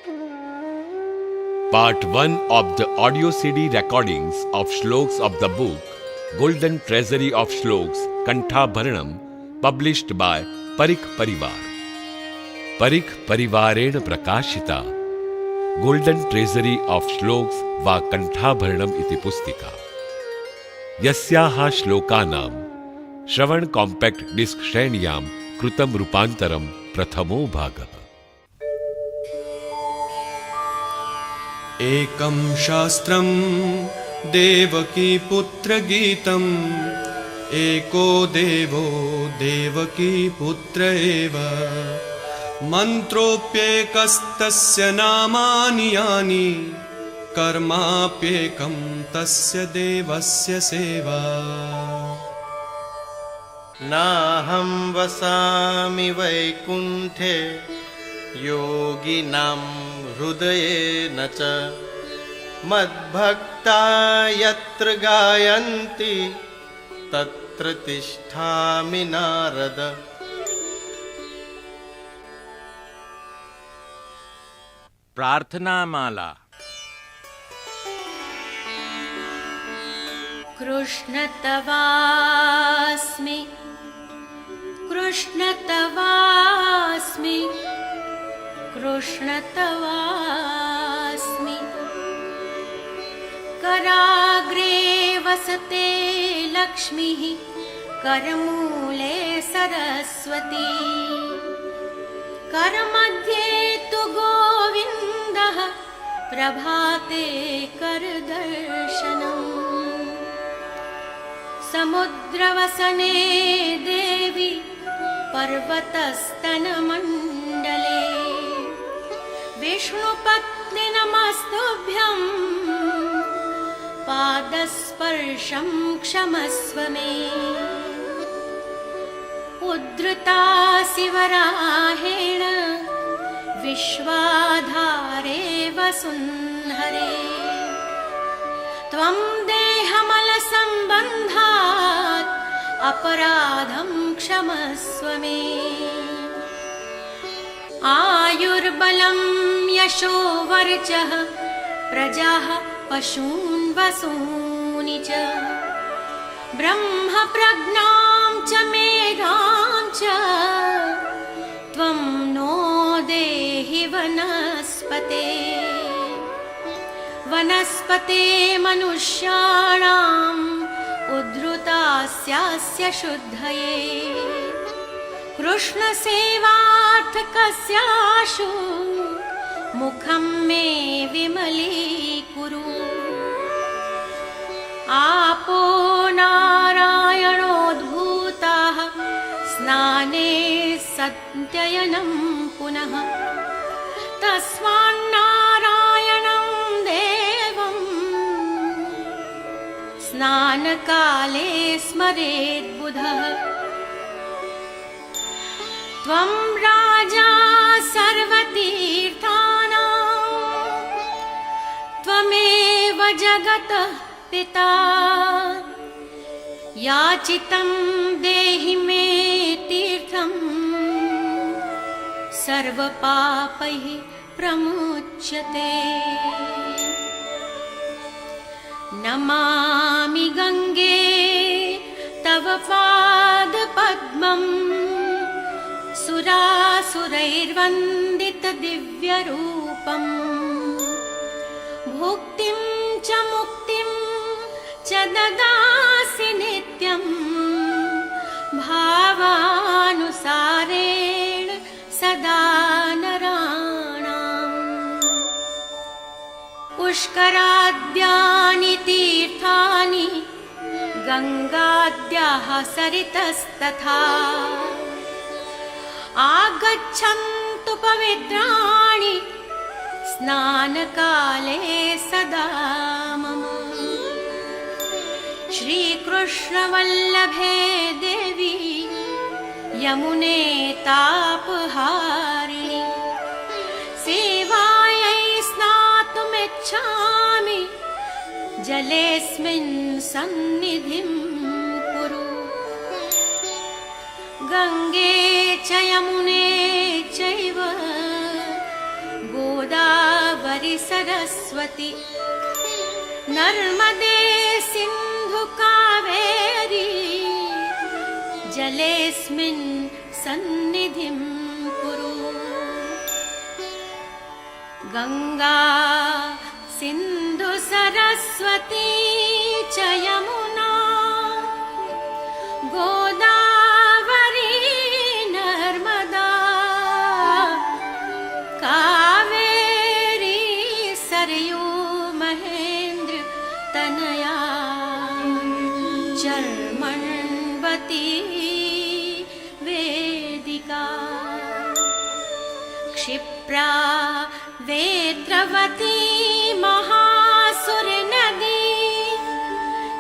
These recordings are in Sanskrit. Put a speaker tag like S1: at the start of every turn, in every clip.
S1: Part 1 of the audio CD recordings of shloks of the book Golden Treasury of Shloks Kantha Bharanam, published by Parikh Parivar. Parikh Parivarena Prakashita Golden Treasury of Shloks va Kantha Bharanam iti pustika. Yasyaha shlokanam Shravan Compact Disc Shreniyam Krutam Rupantaram Prathamo Bhagah.
S2: एकं शास्त्रं देवकी पुत्र गीतम् एको देवो देवकी पुत्र एव मन्त्रोऽप्येकस्तस्य नामानि यानि कर्माप्येकं तस्य देवस्य सेवा
S3: नाहं वसामि वैकुण्ठे योगिनां हृदयेन च मद्भक्ता यत्र गायन्ति तत्र तिष्ठामि नारद।
S4: प्रार्थना माला।
S5: कृष्ण तवास्मि कृष्ण तवास्मि कृष्ण तवास्मि कराग्रे वसते लक्ष्मीः करमूले सरस्वती करमध्ये तु गोविन्दः प्रभाते करदर्शनम् समुद्रवसने देवी पर्वतस्तनमण्डले विष्णुपत्नि नमस्तुभ्यं पादस्पर्शं क्षमस्व मे उद्धृतासि वराहेण विश्वाधारे वसुन्धरे त्वं देहमलसम्बन्धात् अपराधं क्षमस्व मे आयुर्बलं यशोवर्चः प्रजाः पशून् वसूनि च ब्रह्म प्रज्ञां च मेधां च त्वं नो देहि वनस्पते वनस्पते मनुष्याणाम् उद्धृतास्यास्य शुद्धये कृष्णसेवार्थकस्याशु मुखं मे विमलीकुरु आपो नारायणोद्भूताः स्नाने सत्ययनं पुनः तस्मान्नारायणं देवं स्नानकाले स्मरेद्बुधः त्वं राजा सर्वतीर्थानां त्वमेव जगतः पिता याचितं देहि मे तीर्थं सर्वपापैः प्रमुच्यते नमामि गंगे तव पादपद्मम् सुरासुरैर्वन्दितदिव्यरूपम् भुक्तिं च मुक्तिं च ददासि नित्यं भावानुसारेण सदा नराणाम् पुष्कराद्यानि तीर्थानि गङ्गाद्याः सरितस्तथा आगच्छन्तु पवित्राणि स्नानकाले सदा मम श्रीकृष्णवल्लभे देवी यमुने तापहारिणि सेवायै स्नातुमिच्छामि जलेऽस्मिन् सन्निधिं कुरु गंगे च यमुने चैव गोदा सरस्वती नर्मदे सिन्धु कावेरी जलेऽस्मिन् सन्निधिं कुरु। गंगा सिन्धु सरस्वती च यमुना गोदावरी नर्मदा कावेरी सरयू महेन्द्र तनया चर्मण्वती वेदिका क्षिप्रा वेत्रवती महासुर नदी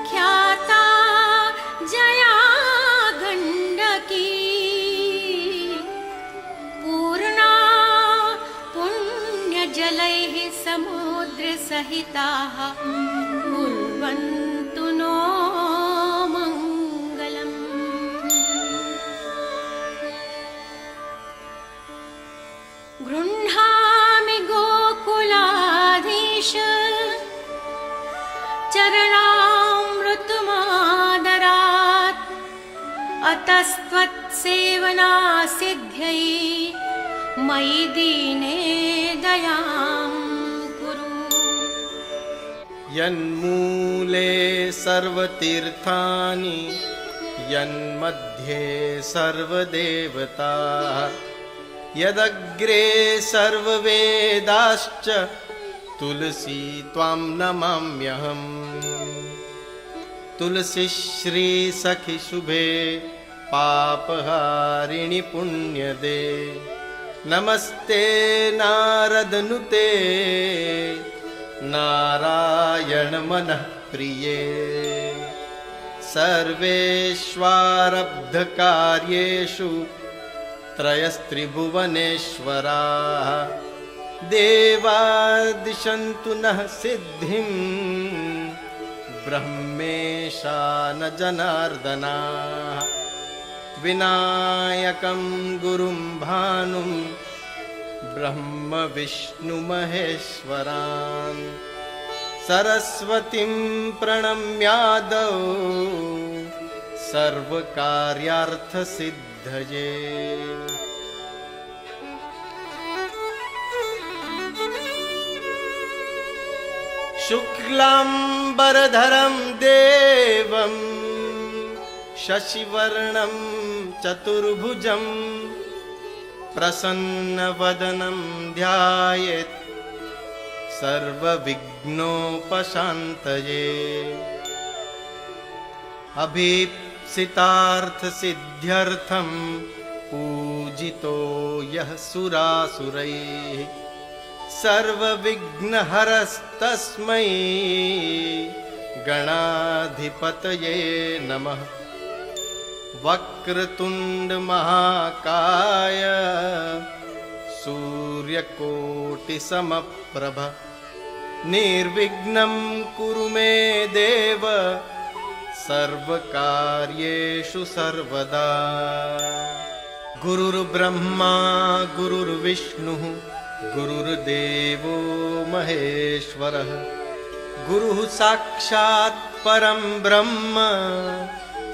S5: ख्याता जया गण्डकी पूर्णा पुण्यजलैः समुद्रसहिताः कुर्वन्तु नो मङ्गलम्। गृह्णामि गोकुलाधीश चरणामृतमादरात् अतस्त्वत्सेवनासिद्ध्यै मयि दीने दयां कुरु।
S3: यन्मूले सर्वतीर्थानि यन्मध्ये सर्वदेवताः यदग्रे सर्ववेदाश्च तुलसी त्वां नमाम्यहम्। तुलसी श्री सखि शुभे पापहारिणि पुण्यदे नमस्ते नारदनुते नारायण मनः प्रिये। सर्वेष्वारब्धकार्येषु त्रयस्त्रिभुवनेश्वराः देवा दिशन्तु नः सिद्धिं ब्रह्मेशा न जनार्दनाः। विनायकं गुरुं भानुं ब्रह्म विष्णु महेश्वरान् सरस्वतीं प्रणम्यादौ सर्वकार्यार्थसिद्धये। शुक्लाम्बरधरं देवं शशिवर्णं चतुर्भुजं प्रसन्नवदनं ध्यायेत् सर्वविघ्नोपशान्तये। अभीप्सितार्थसिद्ध्यर्थं पूजितो यः सुरासुरैः सर्वविघ्नहरस्तस्मै गणाधिपतये नमः। वक्रतुण्डमहाकाय सूर्यकोटिसमप्रभ निर्विघ्नं कुरु मे देव सर्वकार्येषु सर्वदा। गुरुर्ब्रह्मा गुरुर्विष्णुः गुरुर्देवो महेश्वरः गुरुः साक्षात् परं ब्रह्म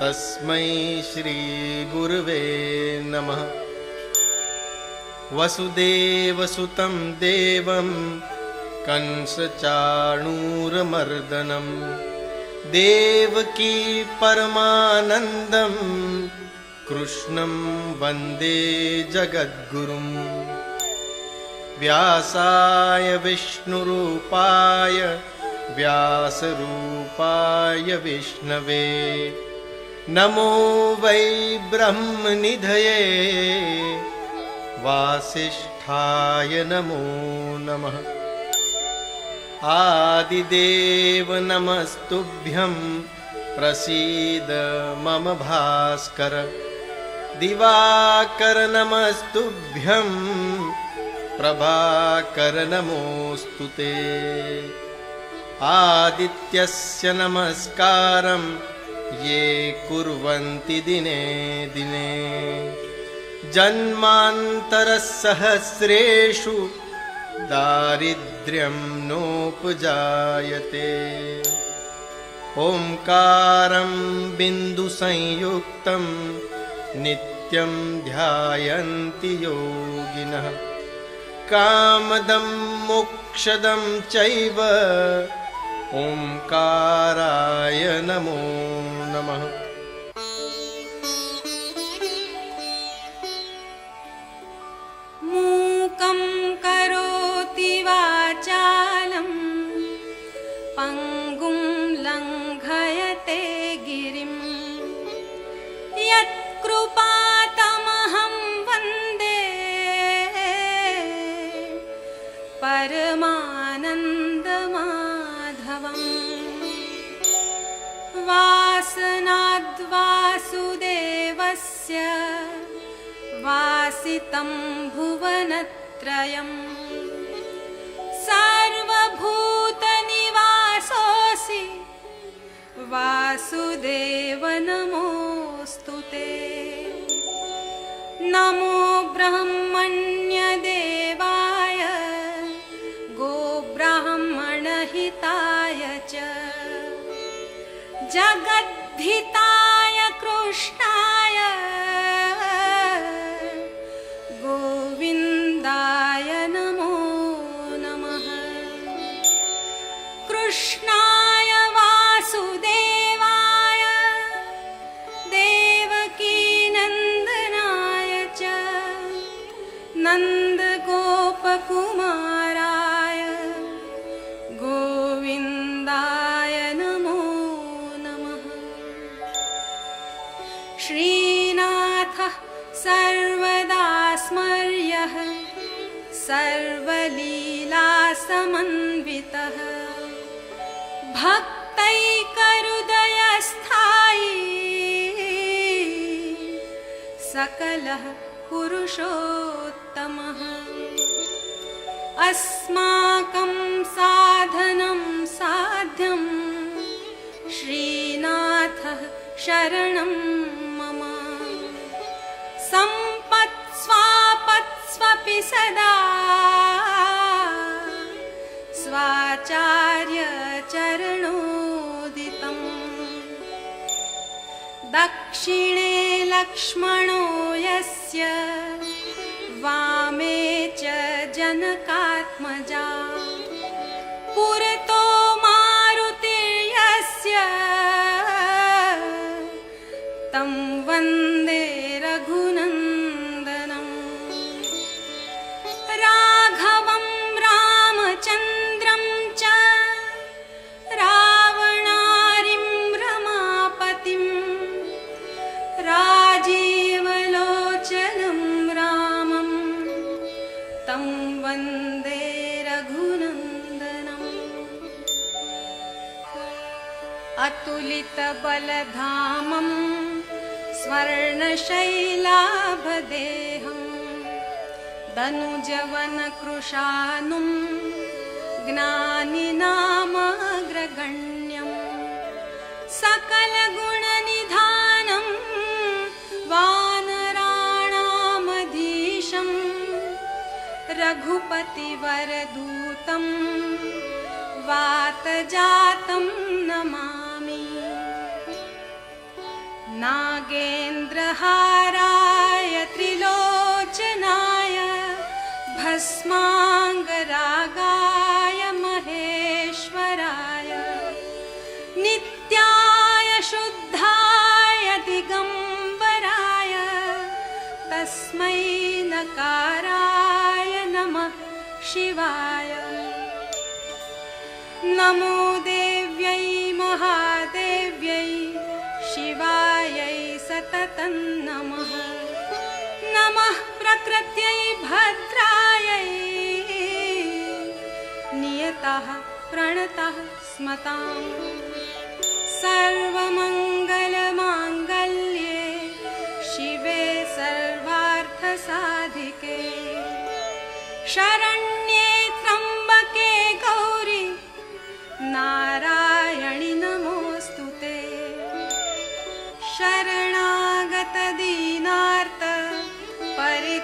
S3: तस्मै श्री गुरुवे नमः। वसुदेवसुतं देवं कंसचाणूरमर्दनं देवकी परमानन्दं कृष्णं वन्दे जगद्गुरुं। व्यासाय विष्णुरूपाय व्यासरूपाय विष्णवे नमो वै ब्रह्मनिधये वासिष्ठाय नमो नमः। आदिदेव नमस्तुभ्यं प्रसीद मम भास्कर। दिवाकर नमस्तुभ्यं प्रभाकर नमोऽस्तुते। आदित्यस्य नमस्कारं ये कुर्वन्ति दिने दिने। जन्मान्तरसहस्रेषु दारिद्र्यं नोपजायते। ओंकारं बिन्दुसंयुक्तं नित्यं ध्यायन्ति योगिनः। कामदं मोक्षदं चैव ओंकाराय नमो नमः।
S5: मूकं करोति वाचालं पङ्गुं लङ्घयते गिरिं यत्कृपातमहं वन्दे परमानन्दमाधवम्। वासनाद्वासुदेवस्य वासितं भुवनत्रयं सर्वभूतनिवासोऽसि वासुदेव नमोऽस्तु ते। नमो ब्रह्मण्यदेवाय गोब्राह्मणहिताय च जगद्धिताय कृष्णाय गोविन्दाय नमो नमः। कृष्णाय वासुदेवाय देवकीनन्दनाय च नन्दगोपकुमाराय गोविन्दाय नमो नमः। श्रीनाथः सर्वदा स्मर्यः सर्वलीलासमन्वितः भक्तैकहृदयस्थायी सकलः पुरुषोत्तमः। अस्माकं साधनं साध्यं श्रीनाथः शरणं मम। सम्पत्स्वापत्स्वपि सदा स्वाचार्यचरणोदितम्। दक्षिणे लक्ष्मणो यस्य वामे च जनकात्मजा पुरतो मारुतिर्यस्य तं वन्दे रघुनन्दनम्। राघवं रामचन्द्रं च रावणारिं रमापतिं राजीवलोचनं रामं तं वन्दे रघुनन्दनम्। अतुलितबलधामं स्वर्णशैलाभदेहं दनुजवनकृशानुं ज्ञानिनामग्रगण्यं सकलगुणनिधानं वानराणामधीशं रघुपतिवरदूतं वातजातं नमामि। नागेन्द्रहाराय त्रिलोचनाय भस्माङ्गरागाय महेश्वराय नित्याय शुद्धाय दिगम्बराय तस्मै नकाराय नमः शिवाय। नमो देव्यै महादेव्यै शिवायै सततं नमः। नमः प्रकृत्यै भद्रायै नियतः प्रणतः स्मताम्। सर्वमङ्गलमाङ्गल्ये शिवे सर्वार्थसाधिके शरण्ये त्र्यम्बके गौरी नारायणि नमोऽस्तु ते। शरणागतदीनार्त परित्राणपरायणे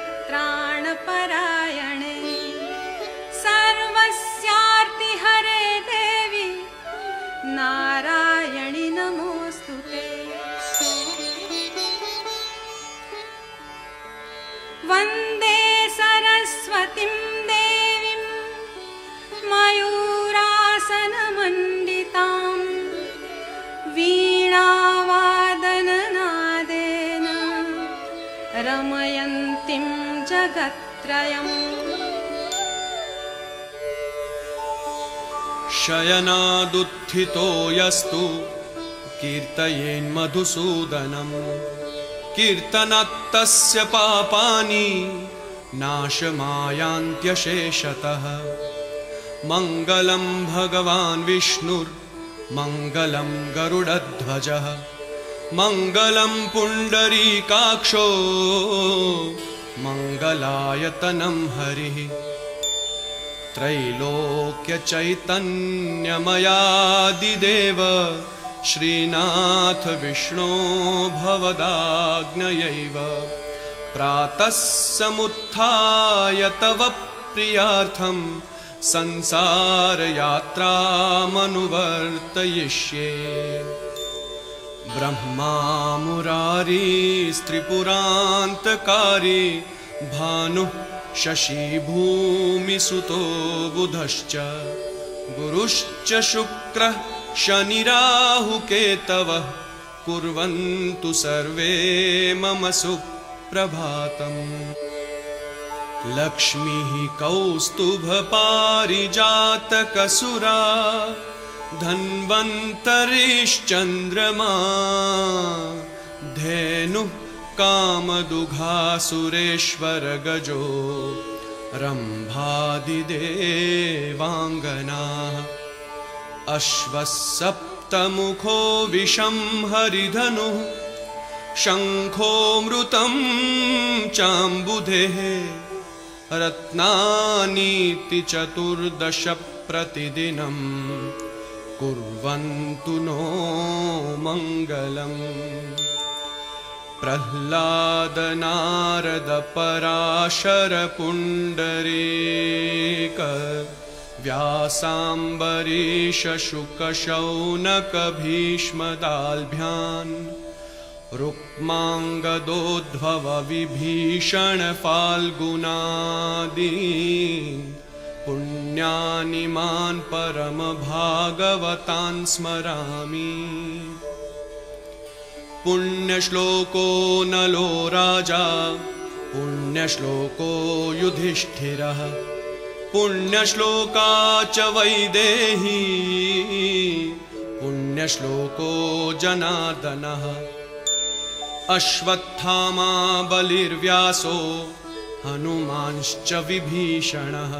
S5: वन्दे सरस्वतीं देवीं मयूरासनमण्डितां वीणावादननादेन रमयन्तीं जगत्त्रयम्।
S2: शयनादुत्थितो यस्तु कीर्तयेन्मधुसूदनम् कीर्तनात्तस्य पापानि नाशमायान्त्यशेषतः। मङ्गलं भगवान् विष्णुर्मङ्गलं गरुडध्वजः मङ्गलं पुण्डरीकाक्षो मङ्गलायतनं हरिः। त्रैलोक्यचैतन्यमयादिदेव श्रीनाथ विष्णो भवदाज्ञयैव प्रातः समुत्थाय तव प्रियार्थं संसारयात्रामनुवर्तयिष्ये। ब्रह्मा मुरारी स्त्रिपुरान्तकारी भानुः शशिभूमिसुतो बुधश्च गुरुश्च शुक्रः शनिराहुकेतवः कुर्वन्तु सर्वे मम सुप्रभातम्। लक्ष्मीः कौस्तुभपारिजातकसुरा धन्वन्तरिश्चन्द्रमा धेनुः कामदुघासुरेश्वरगजो रम्भादिदेवाङ्गनाः। अश्वः सप्तमुखो विषं हरिधनुः शङ्खोऽमृतं चाम्बुधेः रत्नानीति 14 प्रतिदिनं कुर्वन्तु नो मङ्गलम्। प्रह्लाद नारद पराशर पुण्डरीक व्यासाम्बरीश शुक शौनक भीष्मदाल्भ्यान् रुक्माङ्गदोद्भव विभीषण फाल्गुनादि पुण्यानि मान् परम भागवतान् स्मरामि। पुण्यश्लोको नलो राजा पुण्यश्लोको युधिष्ठिरः पुण्यश्लोका च वैदेही पुण्यश्लोको जनार्दनः। अश्वत्थामा बलिर्व्यासो हनुमांश्च विभीषणः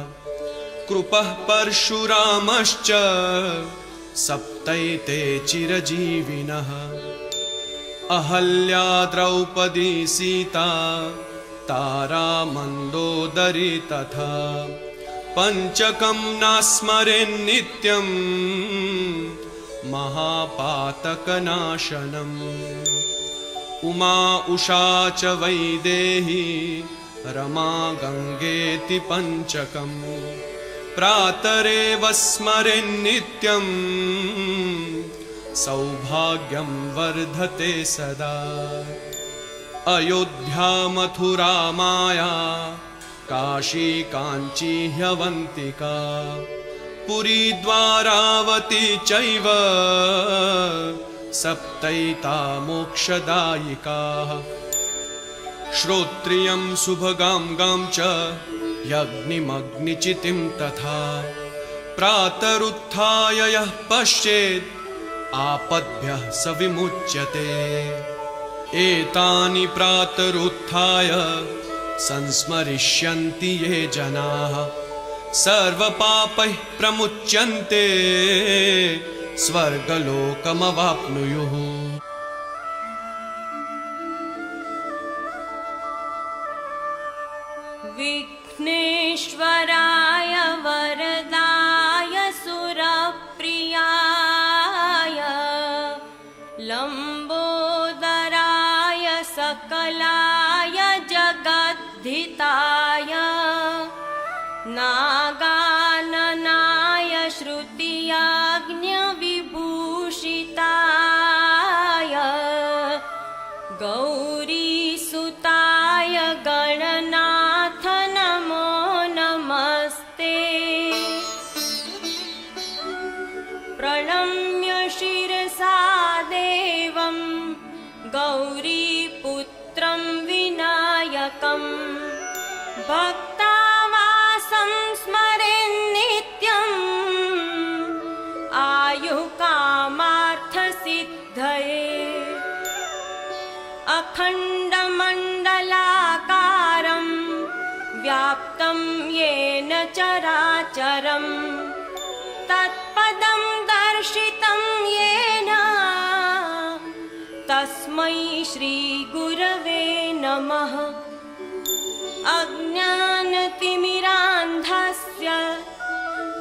S2: कृपः परशुरामश्च सप्तैते चिरजीविनः। अहल्या द्रौपदी सीता तारा मन्दोदरी तथा पञ्चकं नास्मरेन्नित्यं महापातकनाशनम्। उमा उषा च वैदेही रमा गङ्गेति पञ्चकम् प्रातरेव स्मरेन्नित्यं सौभाग्यं वर्धते सदा। अयोध्या मथुरा माया काशी काञ्ची ह्यवन्तिका पुरी द्वारावती चैव सप्तैता मोक्षदायिकाः। श्रोत्रियं सुभगां गां च यज्ञिमग्निचितिं तथा प्रातरुत्थाय यः पश्येत् आपद्भ्यः स विमुच्यते। एतानि प्रातरुत्थाय संस्मरिष्यन्ति ये जनाः सर्वपापैः प्रमुच्यन्ते स्वर्गलोकमवाप्नुयुः।
S6: विघ्नेश्वराय वरदाय सुरप्रियाय लम्बोदराय सकलाय जगद्धिताय नागाननाय श्रुतियाज्ञविभूषिताय गौरीसुताय गणना भक्तावासं स्मरेन्नित्यम् आयुकामार्थसिद्धये अखण्डमण्डलाकारं व्याप्तं येन चराचरं तत्पदं दर्शितं येन तस्मै श्रीगुरवे नमः। अज्ञानतिमिरान्धस्य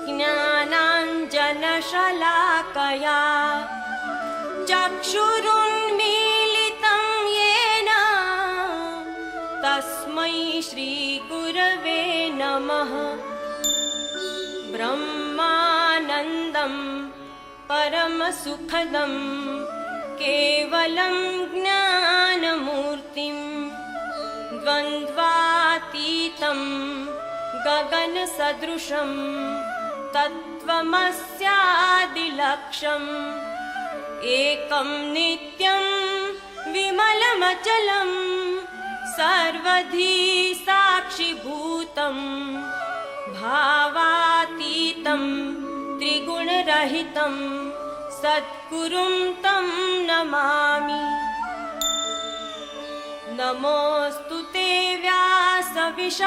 S6: ज्ञानाञ्जनशलाकया चक्षुरुन्मीलितं येन तस्मै श्रीगुरवे नमः। ब्रह्मानन्दं परमसुखदं केवलं ज्ञानमूर्तिं द्वन्द्वातीतं गगनसदृशं तत्त्वमस्यादिलक्ष्यम् एकं नित्यं विमलमचलं सर्वधी साक्षिभूतं भावातीतं त्रिगुणरहितं सद्गुरुं तं नमामि। नमोऽस्तु ते व्यासविशालबुद्धे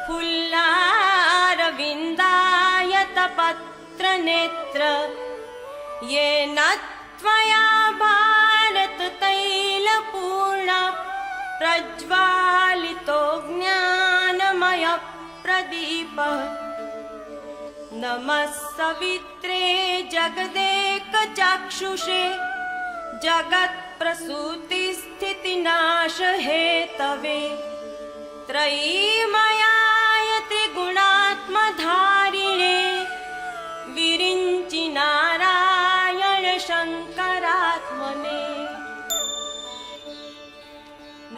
S6: फुल्लारविन्दायतपत्रनेत्र येन त्वया भारततैलपूर्ण प्रज्वालितो ज्ञानमयप्रदीपः। नमः सवित्रे जगदेकचक्षुषे जगत्प्रसूतिस्थितिनाशहेतवे त्रयीमयाय त्रिगुणात्मधारिणे विरिञ्चि नारायण शङ्करात्मने।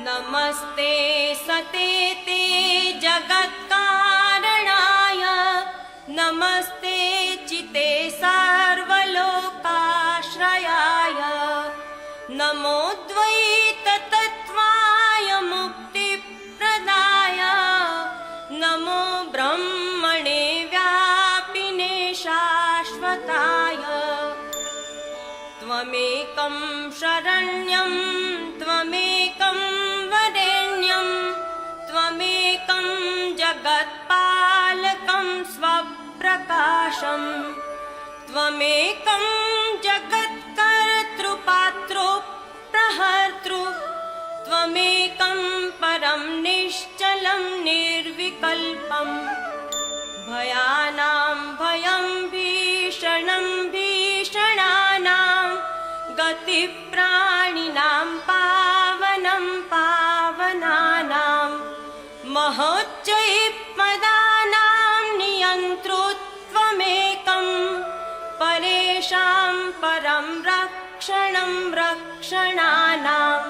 S6: नमस्ते सते ते जगत्कारणाय नमस्ते चिते सर्वलोकाश्रयाय नमोऽद्वैततत्त्वाय मुक्तिप्रदाय नमो ब्रह्मणे व्यापिने शाश्वताय। त्वमेकं शरण्यं त्वमेकं वरेण्यं त्वमेकं जगत्पालकं स्वप्रकाशं त्वमेकं जगत्कर्तृपात्रोप्रहर्तृ त्वमेकं परं निश्चलं निर्विकल्पं। भयानां भयं भीषणं भीषणानां गतिप्राणिनां पावनं पावनानां महोच्चैःपदानां नियन्त्रुत्वमेकं परेषां परं रक्षणं रक्षणानां।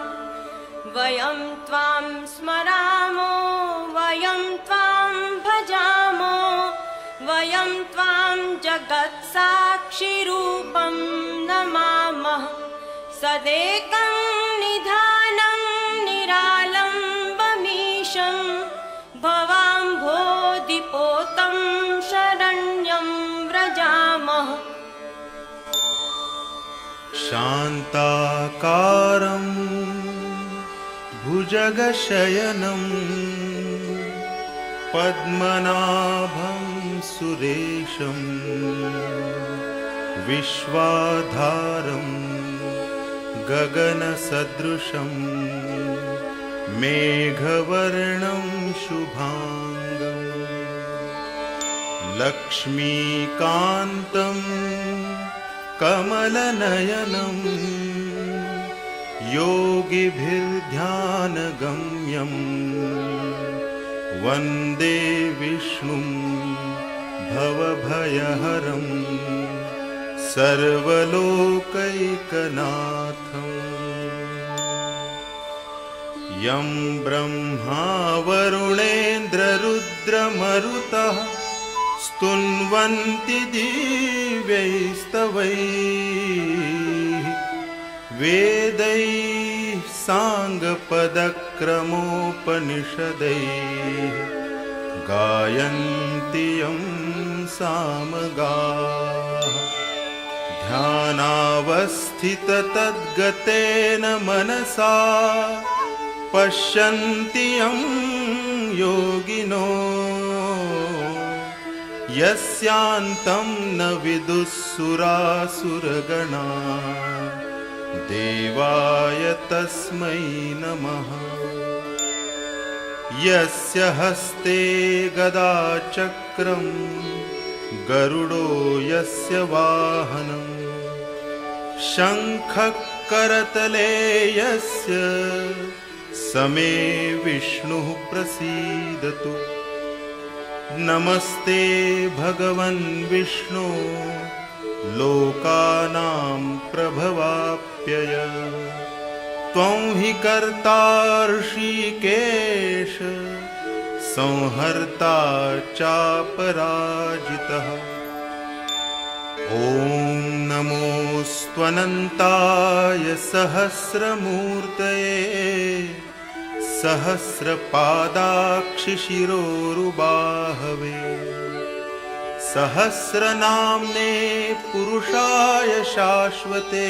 S6: वयं त्वां स्मरामो वयं त्वां भजामो वयं त्वां जगत्साक्षिरूपं नमामः। सदेकं निधानं निरालम्बमीशं भवाम्भोधिपोतं शरण्यं व्रजामः।
S3: शान्ताकारं भुजगशयनं पद्मनाभं सुरेशं विश्वाधारं गगनसदृशं मेघवर्णं शुभाङ्गं लक्ष्मीकान्तं कमलनयनं योगिभिर्ध्यानगम्यं वन्दे विष्णुं भवभयहरं सर्वलोकैकनाथम्। यं ब्रह्मा वरुणेन्द्ररुद्रमरुतः स्तुन्वन्ति दिव्यैस्तवैः वेदैः साङ्गपदक्रमोपनिषदैः गायन्ति यं सामगाः ध्यानावस्थिततद्गतेन मनसा पश्यन्ति यं योगिनो यस्यान्तं न विदुःसुरासुरगणा देवाय तस्मै नमः। यस्य हस्ते गदा चक्रं गरुडो यस्य वाहनं शङ्खः करतले यस्य समे विष्णुः प्रसीदतु। नमस्ते भगवन् विष्णु लोकानां प्रभवाप्यय त्वं हि कर्ता ऋषिकेश संहर्ता चापराजितः। ॐ नमोऽस्त्वनन्ताय सहस्रमूर्तये सहस्रपादाक्षिशिरोरुबाहवे सहस्रनाम्ने पुरुषाय शाश्वते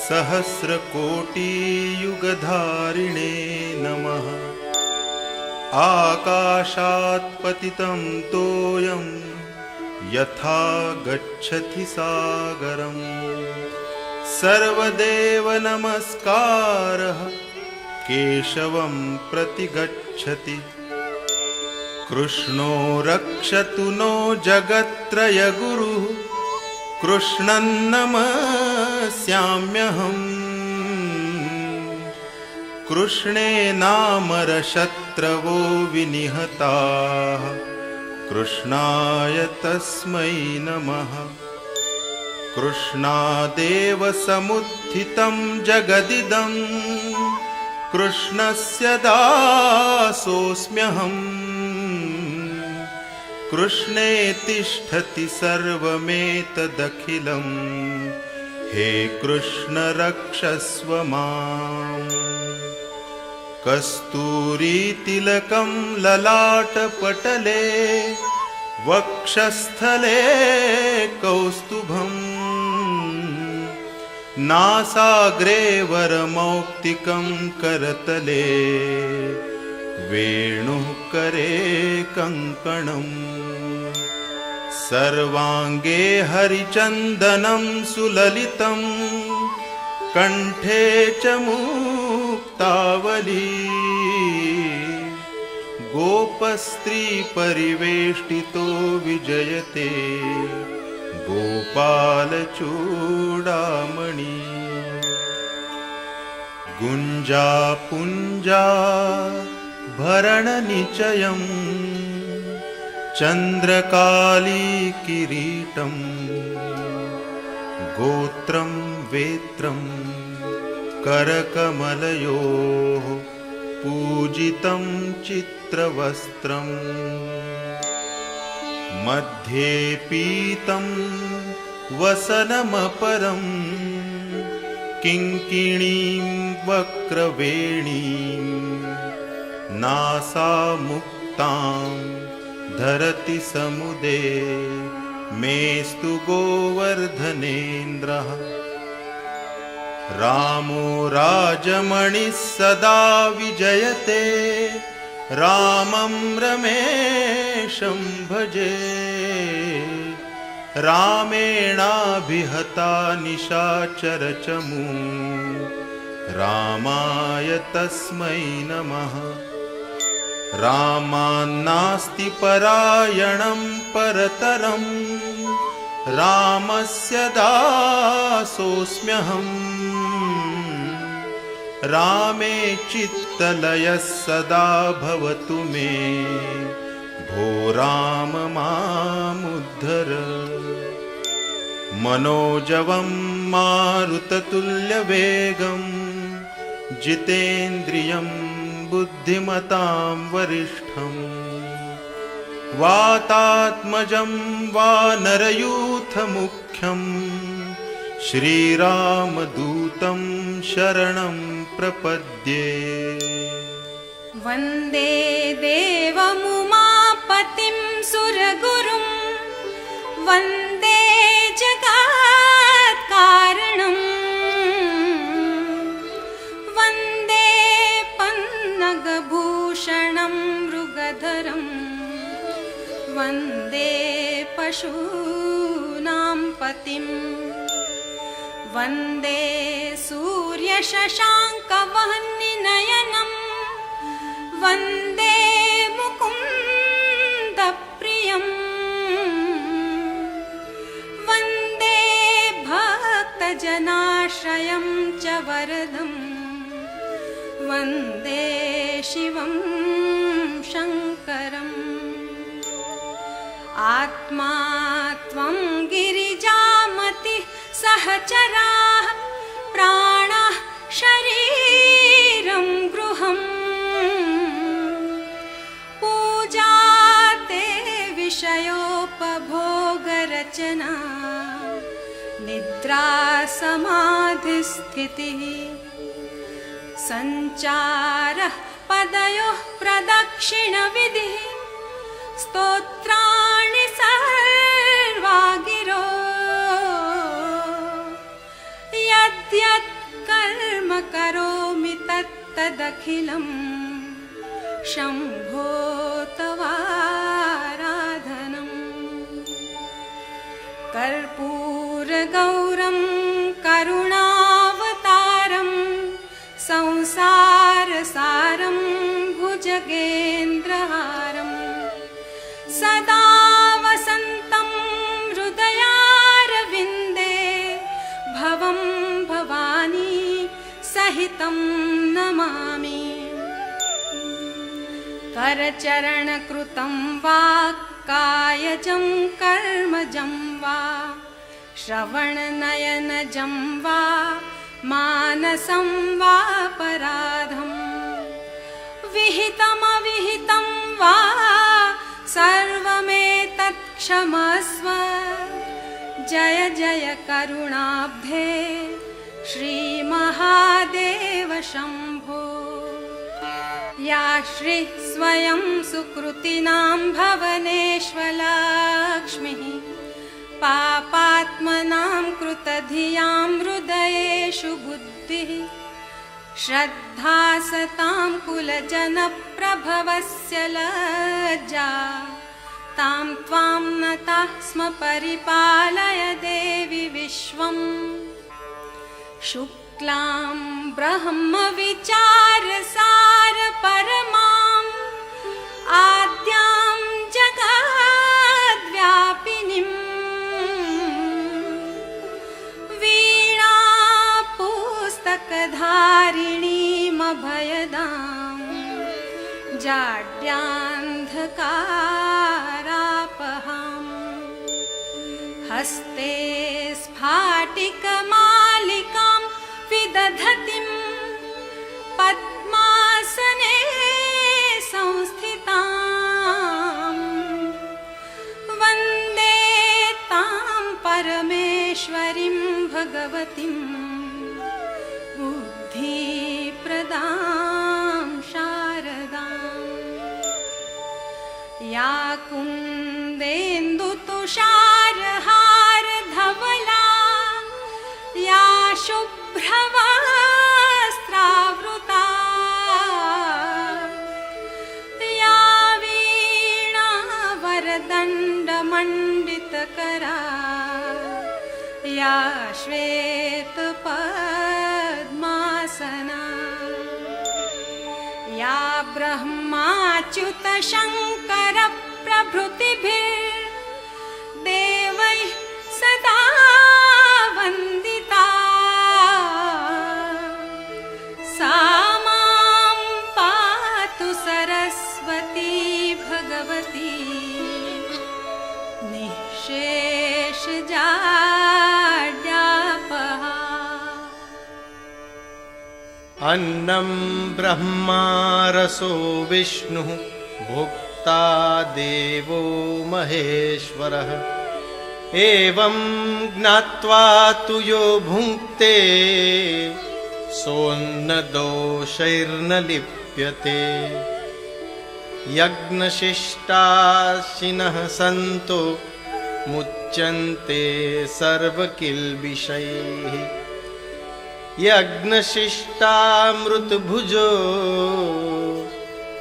S3: सहस्रकोटियुगधारिणे नमः। आकाशात् पतितं तोयं यथा गच्छति सागरं सर्वदेव नमस्कारः केशवं प्रति गच्छति। कृष्णो रक्षतु नो जगत्त्रयगुरुः कृष्णं नमस्याम्यहम्। कृष्णेनामरशत्रवो विनिहताः कृष्णाय तस्मै नमः। कृष्णादेव समुत्थितं जगदिदं कृष्णस्य दासोऽस्म्यहम्। कृष्णे तिष्ठति सर्वमेतदखिलं हे कृष्ण रक्षस्व माम्। कस्तूरीतिलकं ललाटपटले वक्षस्थले कौस्तुभम् नासाग्रे वरमौक्तिकं करतले वेणुः करे कङ्कणम्। सर्वाङ्गे हरिचन्दनं सुललितं कण्ठे च मुक्तावली। गोपस्त्रीपरिवेष्टितो विजयते गोपालचूडामणि। गुञ्जापुञ्जा भरणनिचयं चन्द्रकाली किरीटं गोत्रं वेत्रं करकमलयोः पूजितं चित्रवस्त्रं मध्ये पीतं वसनमपरं किङ्किणीं वक्रवेणीं नासामुक्तां धरति समुदे मेस्तु गोवर्धनेन्द्रः। रामो राजमणिः सदा विजयते रामं रमेशं भजे। रामेणाभिहता निशाचरचमू रामाय तस्मै नमः। रामान्नास्ति परायणं परतरं रामस्य दासोऽस्म्यहम्। रामे चित्तलयः सदा भवतु मे भो राम मामुद्धर। मनोजवं मारुततुल्यवेगं जितेन्द्रियं बुद्धिमतां वरिष्ठं वातात्मजं वानरयूथमुख्यं श्रीरामदूतं शरणं प्रपद्ये।
S5: वन्दे देवमुमापतिं सुरगुरुं वन्दे जगत्कारणं वन्दे पन्नगभूषणं मृगधरं वन्दे पशूनां पतिं वन्दे सूर्यशशाङ्कवह्निनयनं वन्दे मुकुन्दप्रियं वन्दे भक्तजनाश्रयं च वरदं वन्दे शिवं शङ्करम् आत्मा त्वं गिरिजामति सहचराः प्राणः शरीरं गृहम् पूजा ते विषयोपभोगरचना निद्रा समाधिस्थितिः सञ्चारः पदयोः प्रदक्षिणविधिः स्तोत्राणि सर्वा गिरो यद्यत् कर्म करोमि तत्तदखिलं शम्भो तवाराधनम् कर्पूरगौरं करुणावतारं संसारसारं भुजगेन्द्रहारं सदा वसन्तं हृदयारविन्दे भवं भवानी सहितं नमामि। करचरणकृतं वा कायजं कर्मजं वा श्रवणनयनजं वा मानसं वापराधं विहितमविहितं वा सर्वमेतत् क्षमस्व। जय जय करुणाब्धे श्रीमहादेव शम्भो। या श्री स्वयं सुकृतिनां भवनेष्वलक्ष्मीः पापात्मनां कृतधियां हृदयेषु बुद्धिः श्रद्धा सतां कुलजनप्रभवस्य लज्जा तां त्वां नताः स्म परिपालय देवि विश्वम्। शुक्लां ब्रह्मविचारसार परमां आद्यां जगद्व्यापिनीम् वीणापुस्तकधारिणीमभयदां जाड्यान्धकारापहाम् हस्ते स्फाटिकमालिकां विदधतीं पद्मासने संस्थितां वन्दे तां परमेश्वरीं भगवतीं बुद्धिप्रदां शारदाम्। या कुन्देन्दुतुषारहारधवला या शुभ्रवस्त्रावृता या वीणावरदण्डमण्डितकरा या श्वेतपद्मासना या ब्रह्माच्युतशङ्करप्रभृतिभिर्देवैः सदा वन्दिता सा मां पातु सरस्वती भगवती निःशेषजाड्यापहा।
S3: अन्नं ब्रह्मा रसो विष्णुः भोक्ता देवो महेश्वरः। एवं ज्ञात्वा तु यो भुङ्क्ते सोन्न दोषैर्न लिप्यते। यज्ञशिष्टाशिनः सन्तो मुच्यन्ते सर्वकिल्बिषैः। यज्ञशिष्टामृतभुजो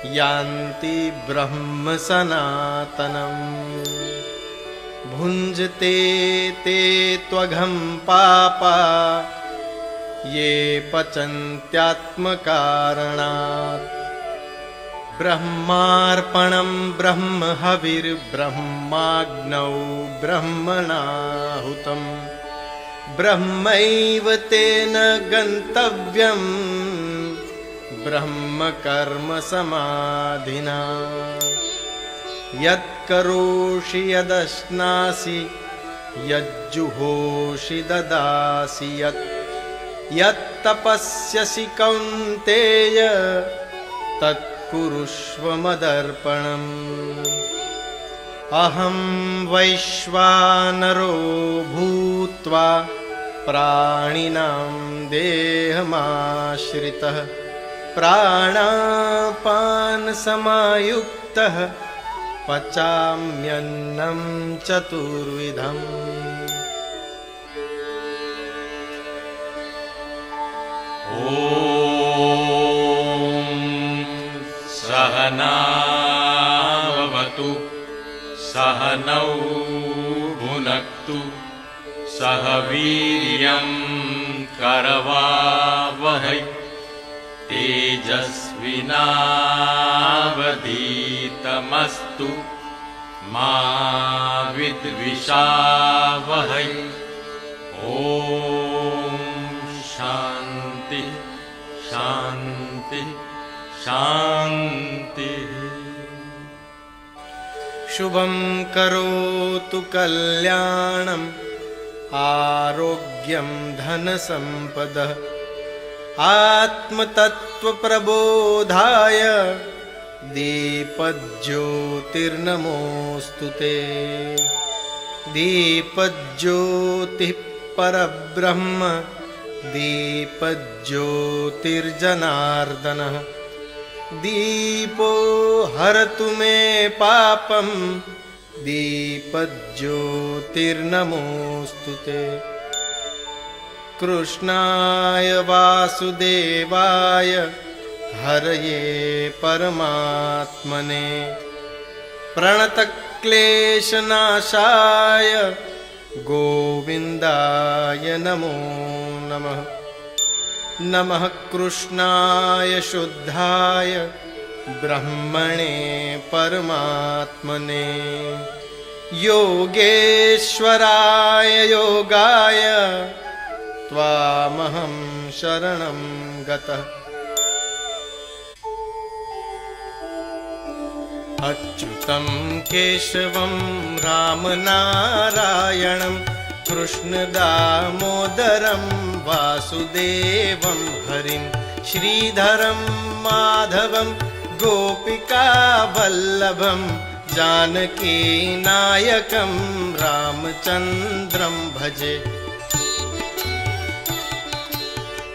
S3: यान्ति ब्रह्म सनातनम्। भुञ्जते ते त्वघं पापा ये पचन्त्यात्मकारणात्। ब्रह्मार्पणं ब्रह्म हविर्ब्रह्माग्नौ ब्रह्मणाहुतम्। ब्रह्मैव तेन गन्तव्यं ब्रह्मकर्म समाधिना। यत्करोषि यदश्नासि यज्जुहोषि ददासि यत्तपस्यसि कौन्तेय तत्कुरुष्व मदर्पणम्। अहं वैश्वानरो भूत्वा प्राणिनां देहमाश्रितः प्राणापानसमायुक्तः पचाम्यन्नं चतुर्विधम्।
S4: ॐ सहनावतु सहनौ भुनक्तु सह वीर्यं करवावहै तेजस्विनावधीतमस्तु मा विद्विषावहै। ॐ शान्ति शान्ति शान्तिः।
S3: शुभं करोतु कल्याणम् आरोग्यं धनसम्पदः। आत्मतत्त्वप्रबोधाय दीपज्योतिर्नमोऽस्तु ते। दीपज्योतिः परब्रह्म दीपज्योतिर्जनार्दनः। दीपो हरतु मे पापं दीपज्योतिर्नमोऽस्तु ते। कृष्णाय वासुदेवाय हरये परमात्मने प्रणतक्लेशनाशाय गोविन्दाय नमो नमः। नमः कृष्णाय शुद्धाय ब्रह्मणे परमात्मने योगेश्वराय योगाय त्वामहं शरणं गतः। अच्युतं केशवं रामनारायणं कृष्णदामोदरं वासुदेवं हरिं श्रीधरं माधवं गोपिकावल्लभं जानकीनायकं रामचन्द्रं भजे।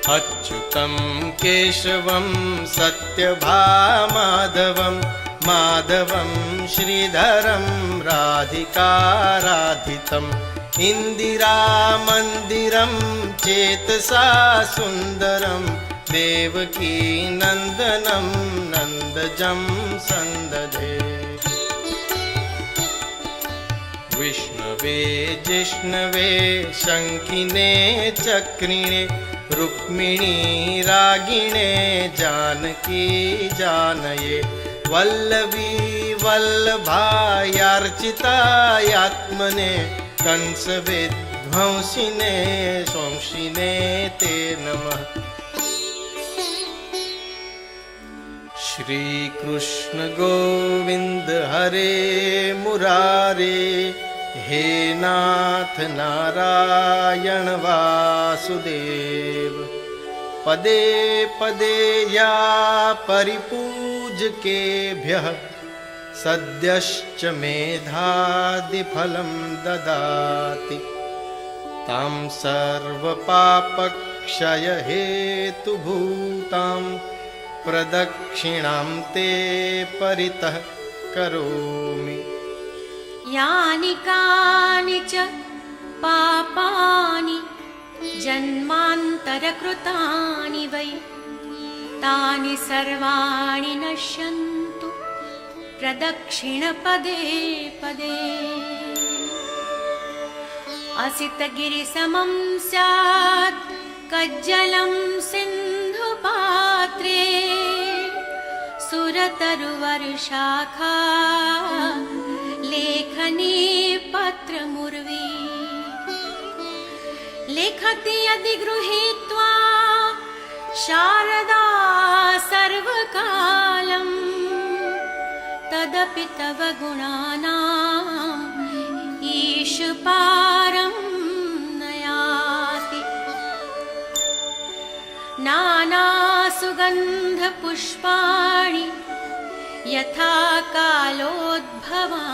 S3: अच्युतं केशवं सत्यभामाधवं माधवं श्रीधरं राधिकाराधितम् इन्दिरामन्दिरं चेतसा सुन्दरं देवकी नन्दनं नन्दजं सन्दधे। विष्णवे जिष्णवे शङ्किने चक्रिणे रुक्मिणी रागिणे जानकी जानये वल्लभी वल्लभायार्चितायात्मने कंसविध्वंसिने संशिने ते नमः। श्रीकृष्ण गोविन्द हरे मुरारे हे नाथ नारायण वासुदेव। पदे पदे या परिपूजकेभ्यः सद्यश्च मेधादिफलं ददाति तां सर्वपापक्षयकरीं क्षयहेतुभूतां प्रदक्षिणां ते परितः करोमि।
S5: यानि कानि च पापानि जन्मान्तरकृतानि वै तानि सर्वाणि नश्यन्तु प्रदक्षिणपदे पदे। असितगिरिसमं स्यात् कज्जलं सिन्धुपात्रे सुरतरुवर्षाखा लेखनी पत्रमुर्वी। लिखति यदि गृहीत्वा शारदा सर्वकालं तदपि तव गुणानाम् ईशपारं न याति। नानासुगन्धपुष्पाणि यथा कालोद्भवानि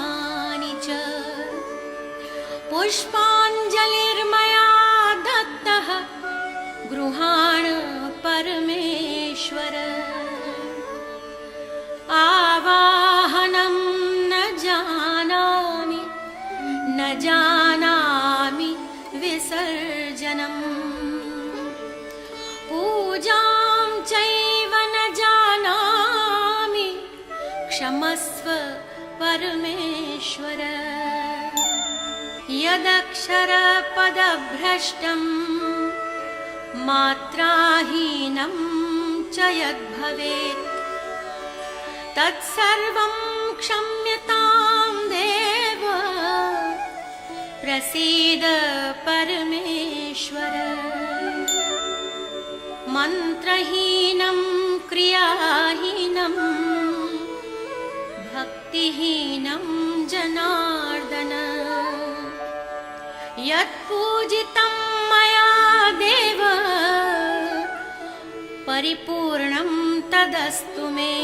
S5: च पुष्पाञ्जलिर्मया दत्तः गृहाण परमेश्वर। आवाहनं न जानामि न जानामि विसर्जनम् पूजां चैव न जानामि क्षमस्व परमेश्वर। यदक्षरपदभ्रष्टं मात्राहीनं च यद्भवेत् तत्सर्वं क्षम्यतां देव प्रसीद परमेश्वर। मन्त्रहीनं क्रियाहीनं भक्तिहीनं जनार्दन यत्पूजितं मया देव परिपूर्णं तदस्तु मे।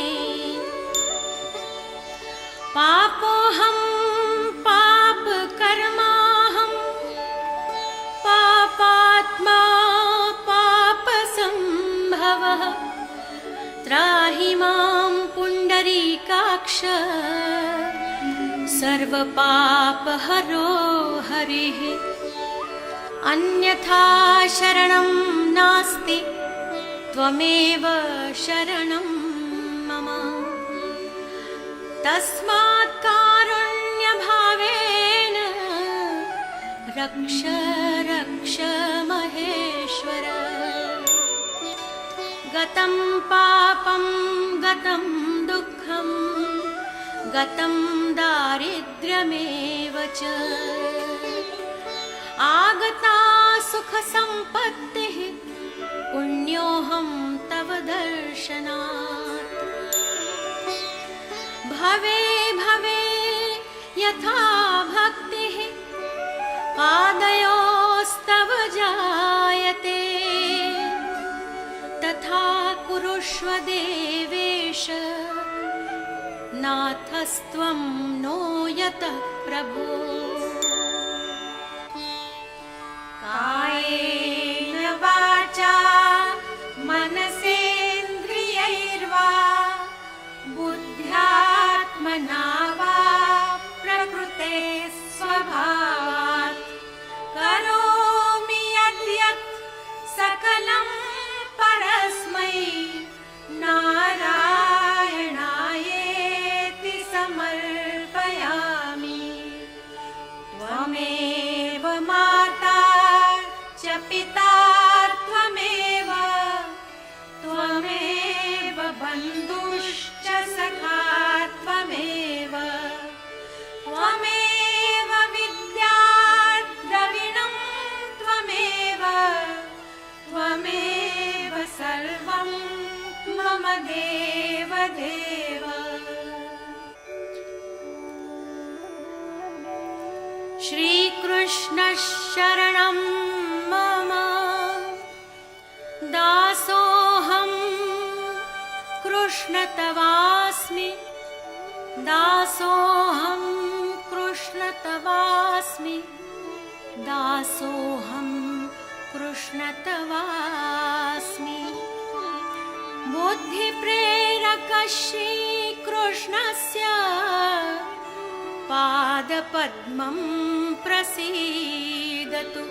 S5: पापोऽहं पापकर्माहं पापात्मा पापसम्भवः त्राहि मां पुण्डरीकाक्ष सर्वपापहरो हरिः। अन्यथा शरणं नास्ति त्वमेव शरणं मम। तस्मात् कारुण्यभावेन रक्ष रक्ष महेश्वर। गतं पापं गतं दुःखं गतं दारिद्र्यमेव च आगता सुखसम्पत्तिः पुण्योऽहं तव दर्शनात्। भवे भवे यथा भक्तिः पादयोस्तव जायते तथा कुरुष्व देवेश नाथस्त्वं नो यतः प्रभो। कायेन वाचा मनसेन्द्रियैर्वा बुद्ध्यात्मना वा प्रकृते स्वभावात् करोमि यद्यत् सकलं परस्मै नारायणायेति समर्पयामि। त्वमेव माता च पिता त्वमेव त्वमेव बन्धुश्च सखा त्वमेव त्वमेव विद्या द्रविणं त्वमेव त्वमेव सर्वं मम देव देव। श्रीकृष्ण शरणं मम दासोऽहं कृष्ण तवास्मि दासोऽहं कृष्ण तवास्मि दासोऽहं कृष्ण तवास्मि। बुद्धिप्रेरक श्रीकृष्णस्य पादपद्मं प्रसीदतु।